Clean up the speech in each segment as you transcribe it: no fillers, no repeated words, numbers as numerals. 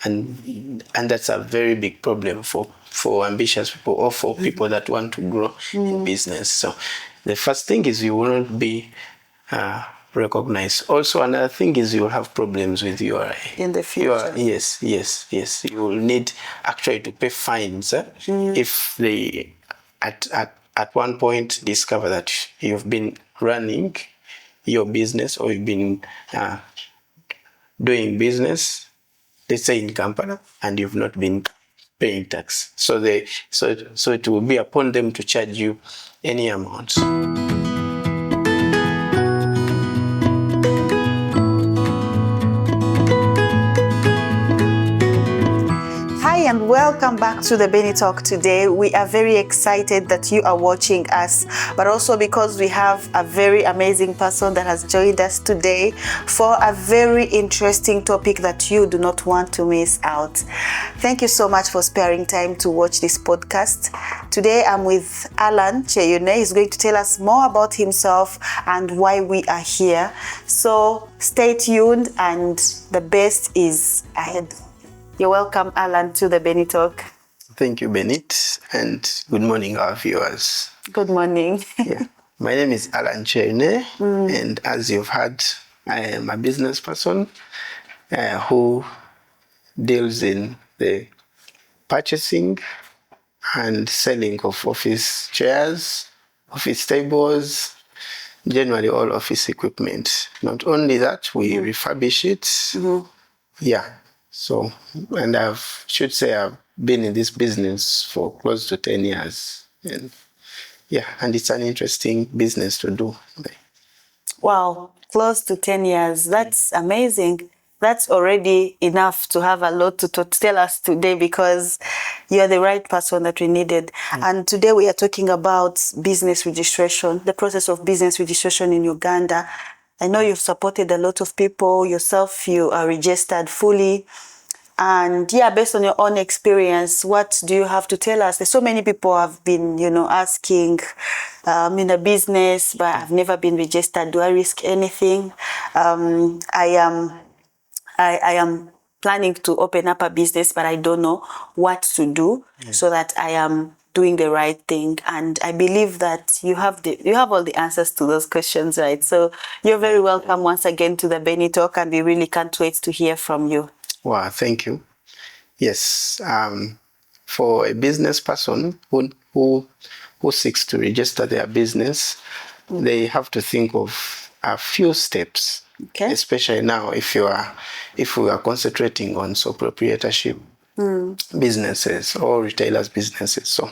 and that's a very big problem for ambitious people or for people that want to grow in business. So the first thing is you will not be recognized. Also, another thing is you'll have problems with your in the future. Yes. You will need actually to pay fines if they at one point discover that you've been running your business or you've been doing business, let's say in Kampala, and you've not been paying tax. So it will be upon them to charge you any amount. Hi and welcome back to the Benny Talk today. We are very excited that you are watching us, but also because we have a very amazing person that has joined us today for a very interesting topic that you do not want to miss out. Thank you so much for sparing time to watch this podcast. Today I'm with Allan Cheyune. He's going to tell us more about himself and why we are here. So stay tuned and the best is ahead. You're welcome, Allan, to the Benny Talk. Thank you, Benit, and good morning, our viewers. Good morning. My name is Allan Cheyune, and as you've heard, I am a business person who deals in the purchasing and selling of office chairs, office tables, generally all office equipment. Not only that, we refurbish it. So, and I've been in this business for close to 10 years. And it's an interesting business to do. Wow, close to 10 years. That's amazing. That's already enough to have a lot to tell us today because you're the right person that we needed. And today we are talking about business registration, the process of business registration in Uganda. I know you've supported a lot of people. Yourself, you are registered fully. And based on your own experience, what do you have to tell us? There's so many people have been, asking, in a business, but I've never been registered. Do I risk anything? I am planning to open up a business, but I don't know what to do so that I am doing the right thing. And I believe that you have all the answers to those questions, right? So you're very welcome once again to the Benny Talk, and we really can't wait to hear from you. Wow, thank you. Yes, for a business person who seeks to register their business, they have to think of a few steps. Okay. Especially now, if we are concentrating on sole proprietorship businesses or retailers' businesses. So,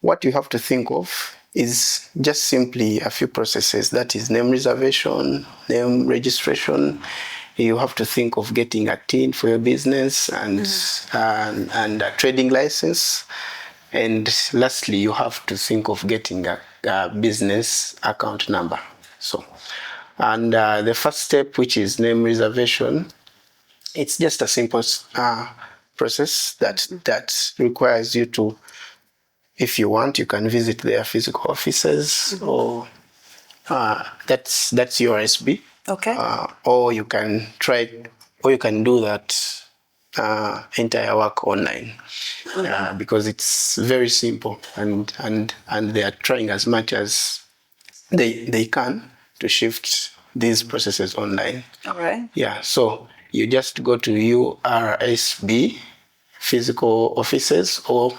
what you have to think of is just simply a few processes. That is name reservation, name registration. You have to think of getting a TIN for your business and a trading license. And lastly, you have to think of getting a business account number. So, and the first step, which is name reservation, it's just a simple process that requires you to, if you want, you can visit their physical offices, or that's your SB. Okay. Or you can do that entire work online, because it's very simple, and they are trying as much as they can to shift these processes online. All right. So you just go to URSB physical offices, or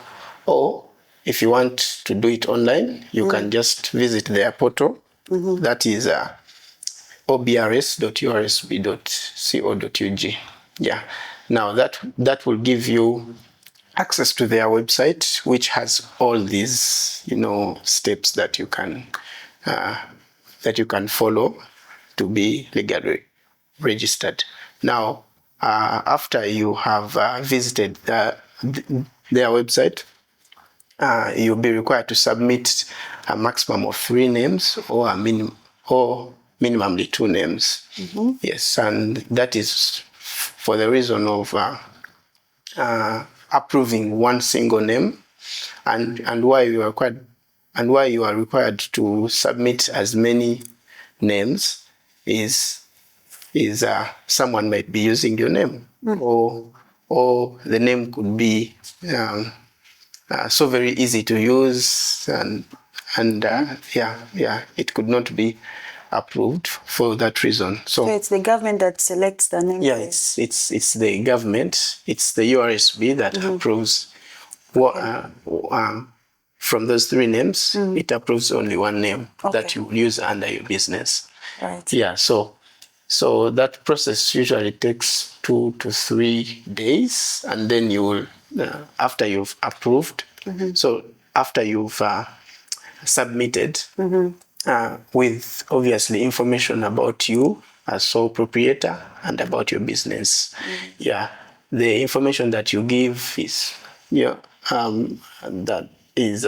if you want to do it online, you can just visit their portal. That is obrs.ursb.co.ug. Now that will give you access to their website, which has all these, steps that you can follow to be legally registered. Now, after you have visited their website, you'll be required to submit a maximum of 3 names or minimally 2 names. Yes, and that is for the reason of approving one single name, and why you are required to submit as many names is someone might be using your name, or or the name could be so very easy to use, and it could not be approved for that reason. So it's the government that selects the name. Yeah, it's the government, it's the URSB that approves from those three names. It approves only one name that you use under your business. Right. Yeah, so that process usually takes 2 to 3 days, and then you will, after you've approved, so after you've submitted with obviously information about you as sole proprietor and about your business. Yeah, the information that you give is that is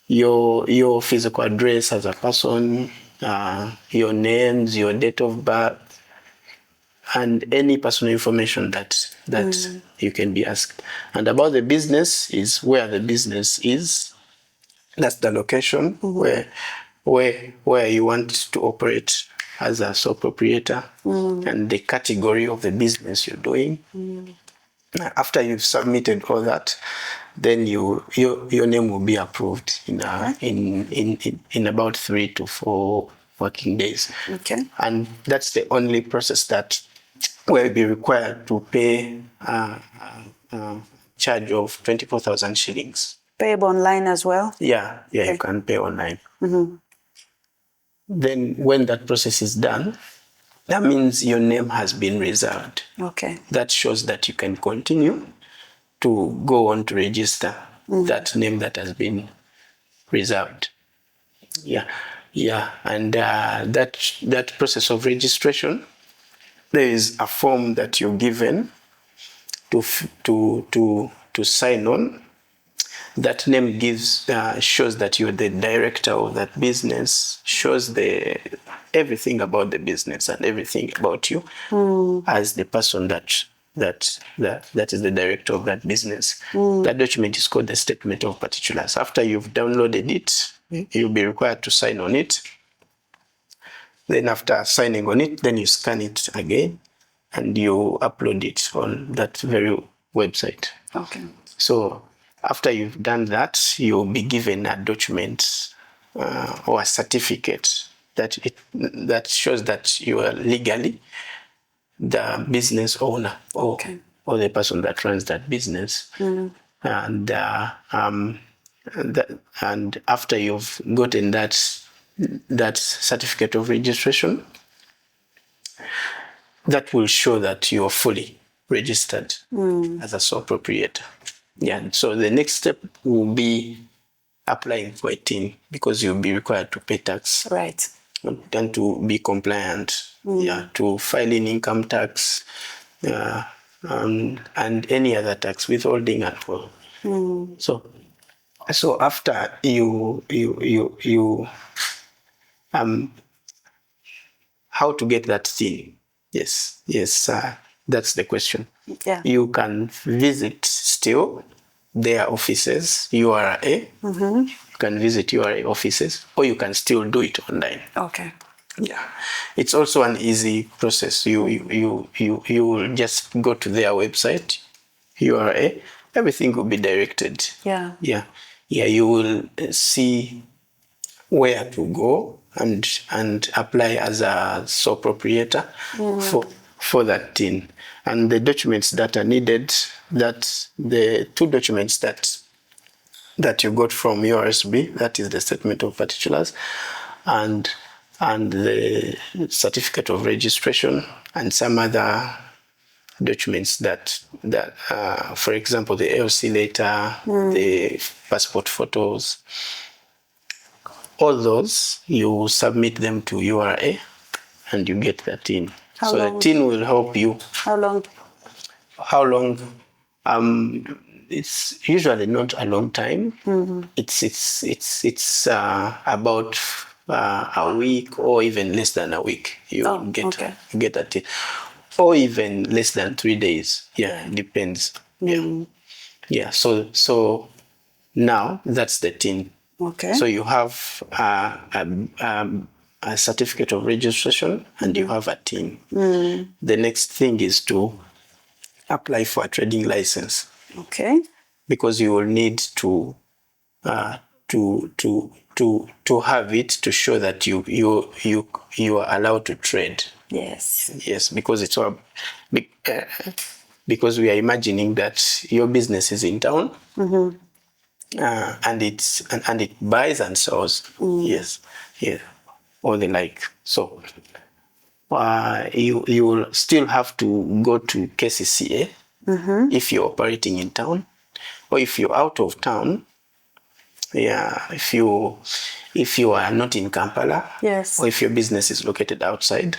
your physical address as a person, your names, your date of birth, and any personal information that you can be asked. And about the business is where the business is. That's the location where you want to operate as a sole proprietor, and the category of the business you're doing. After you've submitted all that, then your name will be approved in about 3 to 4 working days. Okay. And that's the only process that will be required to pay charge of 24,000 shillings. Payable online as well? Yeah, okay. You can pay online. Then when that process is done, that means your name has been reserved. Okay. That shows that you can continue to go on to register that name that has been reserved. Yeah, and that process of registration, there is a form that you're given to sign on. That name shows that you're the director of that business, shows everything about the business and everything about you as the person that is the director of that business. That document is called the Statement of Particulars. After you've downloaded it, you'll be required to sign on it. Then after signing on it, then you scan it again and you upload it on that very website. Okay. So after you've done that, you'll be given a document or a certificate that shows that you are legally the business owner or the person that runs that business. And after you've gotten that certificate of registration, that will show that you're fully registered as a sole proprietor. Yeah, so the next step will be applying for a TIN, because you'll be required to pay tax. Right. And to be compliant, to file in income tax, and any other tax, withholding and all. So after you how to get that TIN? Yes, that's the question. Yeah. You can visit still their offices, URA. You can visit URA offices, or you can still do it online. Okay. Yeah, it's also an easy process. You will just go to their website, URA. Everything will be directed. Yeah. You will see where to go and apply as a sole proprietor for that TIN. And the documents that are needed, that the 2 documents that you got from URSB, that is the Statement of Particulars, and the certificate of registration, and some other documents that for example, the LC letter, the passport photos, all those, you submit them to URA and you get the TIN. How long? The TIN will help you. How long? It's usually not a long time. It's about a week or even less than a week. You get a TIN, or even less than 3 days. Yeah, it depends. Yeah. So now that's the TIN. Okay. So you have a certificate of registration and you have a TIN. The next thing is to apply for a trading license. Okay. Because you will need to have it to show that you are allowed to trade. Yes. Yes, because it's all because we are imagining that your business is in town, and it buys and sells. Yes, yeah, or the like. So you will still have to go to KCCA if you're operating in town, or if you're out of town. Yeah, if you are not in Kampala, Yes. or if your business is located outside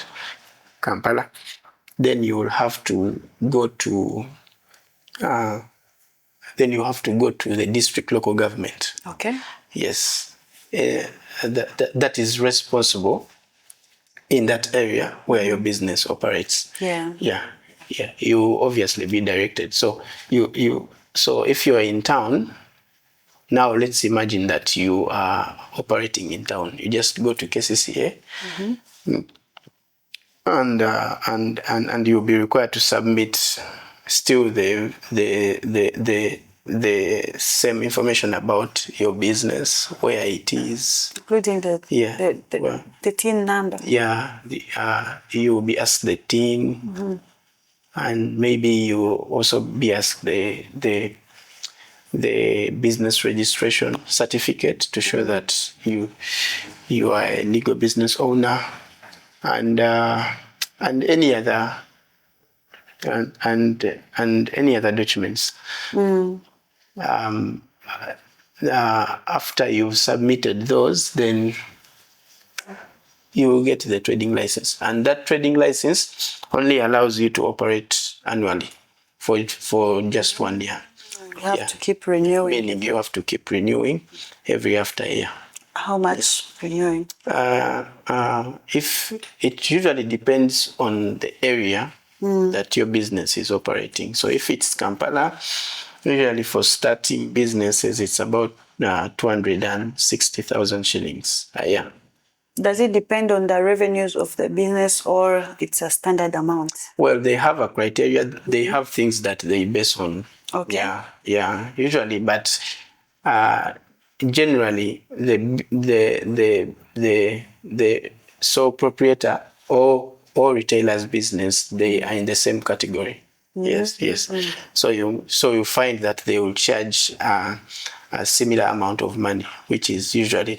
Kampala, then you will have to go to the district local government. Okay. Yes, that is responsible in that area where your business operates. Yeah. Yeah, yeah. You obviously be directed. So so if you are in town. Now let's imagine that you are operating in town. You just go to KCCA, and you'll be required to submit still the same information about your business, where it is, including yeah, well, the TIN number. yeah. You will be asked the TIN, and maybe you will also be asked the business registration certificate to show that you are a legal business owner, and any other and any other documents. After you've submitted those, then you will get the trading license, and that trading license only allows you to operate annually for just 1 year. You have to keep renewing. Meaning you have to keep renewing every after year. How much renewing? If it usually depends on the area that your business is operating. So if it's Kampala, usually for starting businesses, it's about 260,000 shillings a year. Does it depend on the revenues of the business, or it's a standard amount? Well, they have a criteria. They have things that they base on. Okay. Yeah, usually, but generally, the sole proprietor or retailer's business, they are in the same category. Yes. So you find that they will charge a similar amount of money, which is usually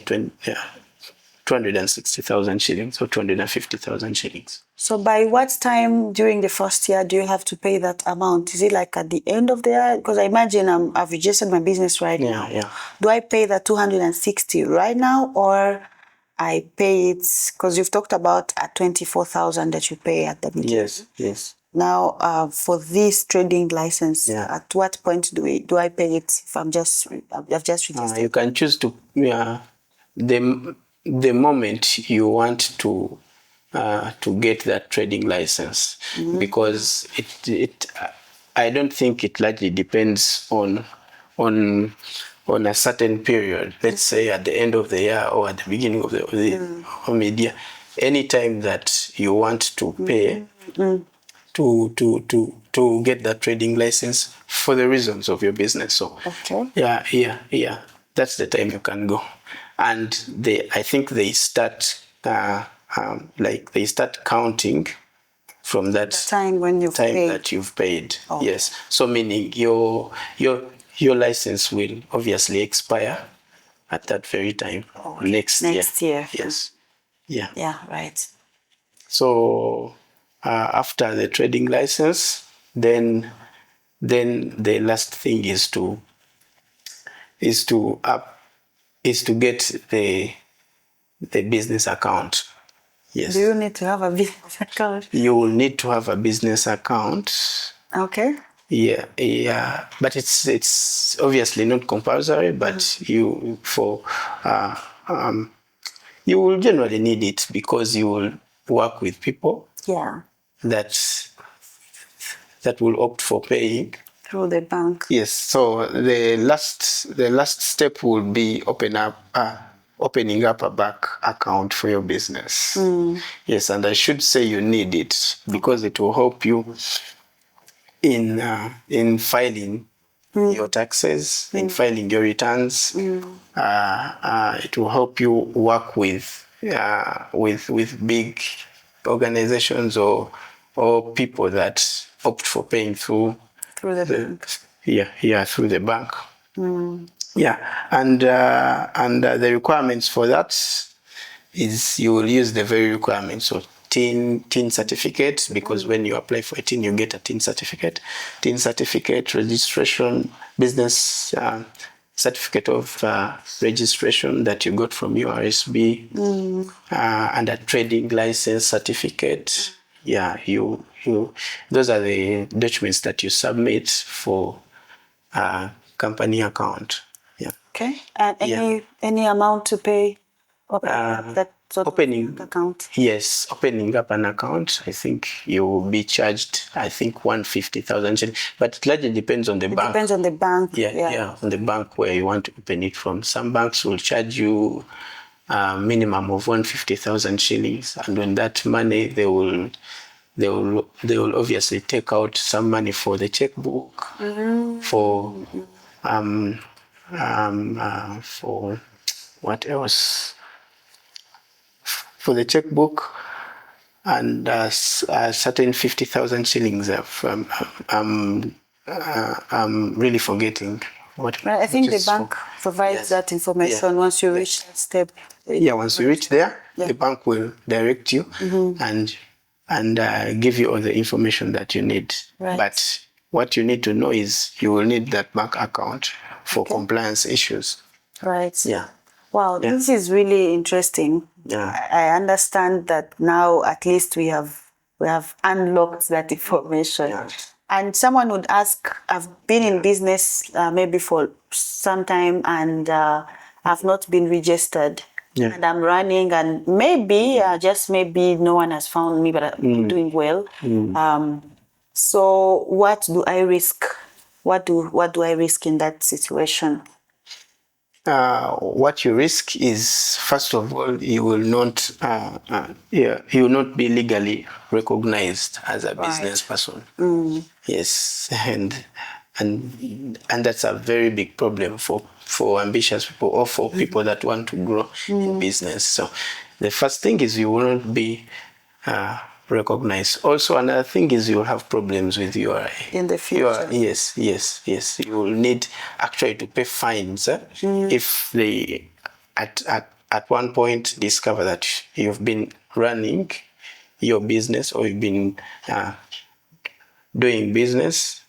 260,000 shillings or 250,000 shillings. So by what time during the first year do you have to pay that amount? Is it like at the end of the year? Because I imagine I've registered my business right now. Yeah. Do I pay the 260 right now, or I pay it, because you've talked about a 24,000 that you pay at the beginning? Yes. Now, for this trading license, at what point do I pay it if I've just registered? You can choose to the moment you want to get that trading license, because it I don't think it largely depends on a certain period. Let's say at the end of the year or at the beginning of the media, anytime that you want to pay to get that trading license for the reasons of your business. So okay. Yeah. That's the time you can go, and I think they start they start counting from that time when you've paid. that you've paid. Okay. Yes. So meaning your license will obviously expire at that very time. Okay. Next year. Yes. Yeah. Right. So after the trading license, then the last thing is to get the business account. Yes. Do you need to have a business account? You will need to have a business account. Okay. Yeah. But it's obviously not compulsory, but you will generally need it because you will work with people. Yeah. That will opt for paying through the bank. Yes. So the last step will be opening up a bank account for your business. Yes, and I should say you need it because it will help you in filing your taxes, in filing your returns. It will help you work with big organizations or people that opt for paying through the bank. Through the bank. Yeah, and the requirements for that is you will use the very requirements. So tin certificate, because when you apply for a tin, you get a tin certificate, registration, business certificate of registration that you got from URSB, and a trading license certificate. Yeah, you those are the documents that you submit for a company account. Yeah. Okay. And any amount to pay that sort Opening of account? Yes, opening up an account, I think you will be charged, I think 150,000 shillings, but it largely depends on the bank. Depends on the bank. Yeah, on the bank where you want to open it from. Some banks will charge you a minimum of 150,000 shillings, and on that money they will obviously take out some money for the checkbook, for for what else? For the checkbook, and certain 50,000 shillings. I'm really forgetting what. I think the bank provides that information once you reach that step. Yeah, once you reach there, the bank will direct you and give you all the information that you need. Right. But what you need to know is you will need that bank account for compliance issues. Right. Yeah. Wow, this is really interesting. Yeah. I understand that now at least we have unlocked that information. Yeah. And someone would ask, I've been in business maybe for some time and I've not been registered. Yeah. And I'm running and maybe, just maybe no one has found me, but I'm doing well. So what do I risk? What do I risk in that situation? What you risk is, first of all, you will not be legally recognized as a business person. Yes, and that's a very big problem for ambitious people or for people that want to grow in business. So the first thing is you will not be recognized. Also, another thing is you'll have problems with URI. In the future. Yes. You will need actually to pay fines if they at one point discover that you've been running your business or you've been doing business,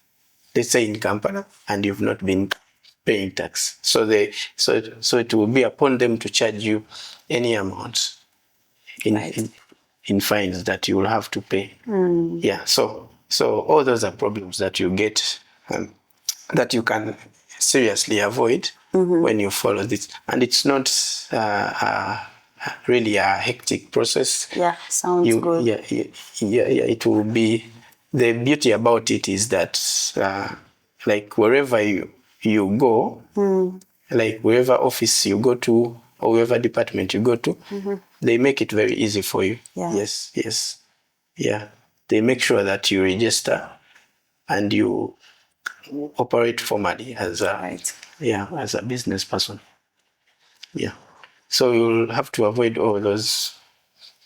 let's say in Kampala, and you've not been paying tax. So it will be upon them to charge you any amount in fines that you will have to pay. Yeah, so all those are problems that you get that you can seriously avoid when you follow this. And it's not really a hectic process. Yeah, sounds good. Yeah, it will be. The beauty about it is that like wherever you go, like wherever office you go to or wherever department you go to, they make it very easy for you. Yeah. Yes. Yeah. They make sure that you register and you operate formally as as a business person. Yeah. So you'll have to avoid all those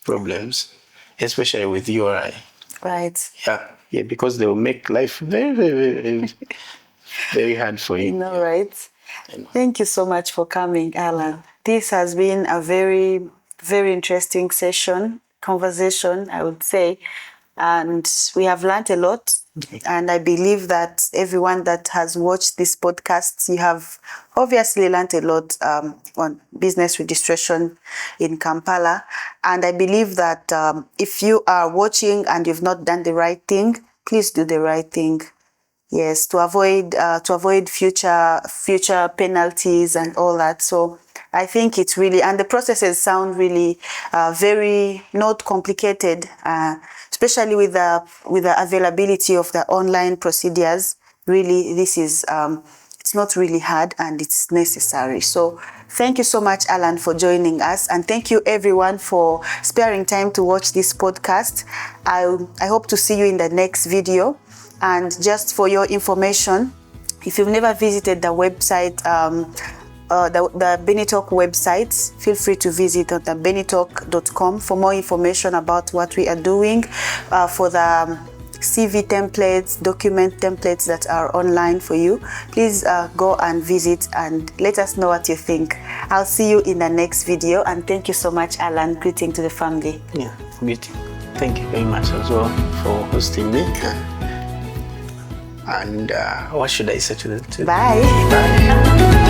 problems, especially with URI. Right. Yeah, because they will make life very, very, very, very hard for you. Right? Thank you so much for coming, Allan. This has been a very, very interesting conversation, I would say. And we have learned a lot. And I believe that everyone that has watched this podcast, you have obviously learned a lot on business registration in Kampala. And I believe that if you are watching and you've not done the right thing, please do the right thing. Yes, to avoid future penalties and all that. So I think it's really, and the processes sound really very not complicated, especially with the availability of the online procedures. Really, this is it's not really hard and it's necessary. So thank you so much, Allan, for joining us, and thank you everyone for sparing time to watch this podcast. I hope to see you in the next video. And just for your information, if you've never visited the website, the Benitalk website, feel free to visit on the benitalk.com for more information about what we are doing, for the CV templates, document templates that are online for you. Please go and visit and let us know what you think. I'll see you in the next video, and thank you so much, Allan. Greeting to the family. Yeah, greeting. Thank you very much as well for hosting me. And what should I say to them? Bye. Bye.